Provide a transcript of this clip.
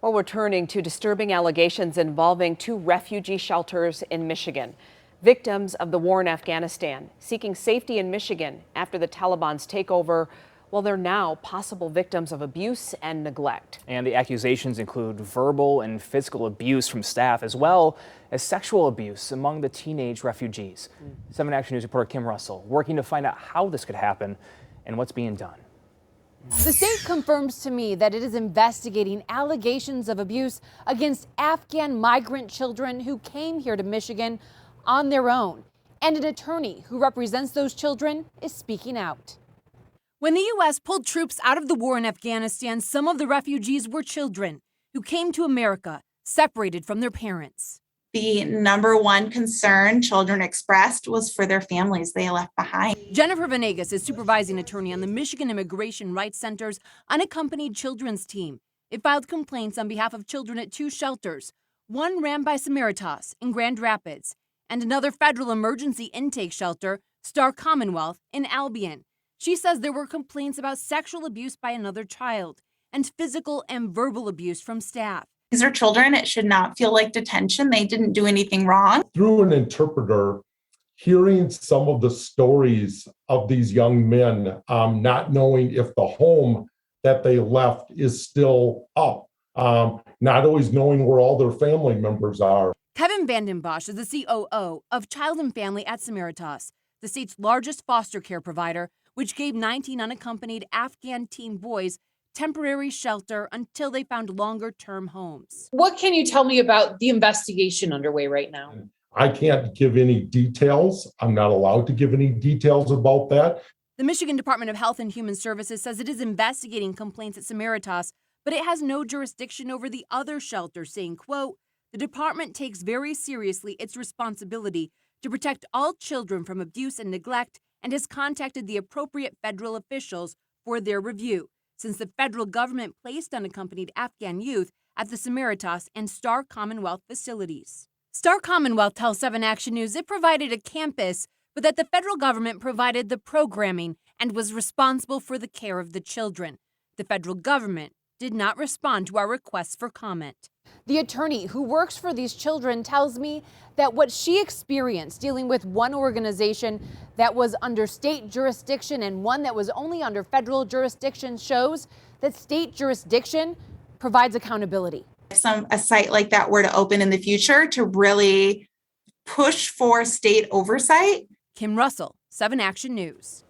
Well, we're turning to disturbing allegations involving two refugee shelters in Michigan. Victims of the war in Afghanistan seeking safety in Michigan after the Taliban's takeover. Well, they're now possible victims of abuse and neglect. And the accusations include verbal and physical abuse from staff, as well as sexual abuse among the teenage refugees. 7 Action News reporter Kim Russell working to find out how this could happen and what's being done. The state confirms to me that it is investigating allegations of abuse against Afghan migrant children who came here to Michigan on their own. And an attorney who represents those children is speaking out. When the U.S. pulled troops out of the war in Afghanistan, some of the refugees were children who came to America separated from their parents. The number one concern children expressed was for their families they left behind. Jennifer Venegas is supervising attorney on the Michigan Immigration Rights Center's unaccompanied children's team. It filed complaints on behalf of children at 2 shelters, one ran by Samaritas in Grand Rapids, and another federal emergency intake shelter, Star Commonwealth, in Albion. She says there were complaints about sexual abuse by another child and physical and verbal abuse from staff. These are children. It should not feel like detention. They didn't do anything wrong. Through an interpreter, hearing some of the stories of these young men, not knowing if the home that they left is still up, not always knowing where all their family members are. Kevin Vandenbosch is the COO of Child and Family at Samaritas, the state's largest foster care provider, which gave 19 unaccompanied Afghan teen boys temporary shelter until they found longer-term homes. What can you tell me about the investigation underway right now? I can't give any details. I'm not allowed to give any details about that. The Michigan Department of Health and Human Services says it is investigating complaints at Samaritas, but it has no jurisdiction over the other shelter, saying, quote, "The department takes very seriously its responsibility to protect all children from abuse and neglect and has contacted the appropriate federal officials for their review, since the federal government placed unaccompanied Afghan youth at the Samaritas and Star Commonwealth facilities." Star Commonwealth tells 7 Action News it provided a campus, but that the federal government provided the programming and was responsible for the care of the children. The federal government did not respond to our requests for comment. The attorney who works for these children tells me that what she experienced dealing with one organization that was under state jurisdiction and one that was only under federal jurisdiction shows that state jurisdiction provides accountability. If a site like that were to open in the future, to really push for state oversight. Kim Russell, 7 Action News.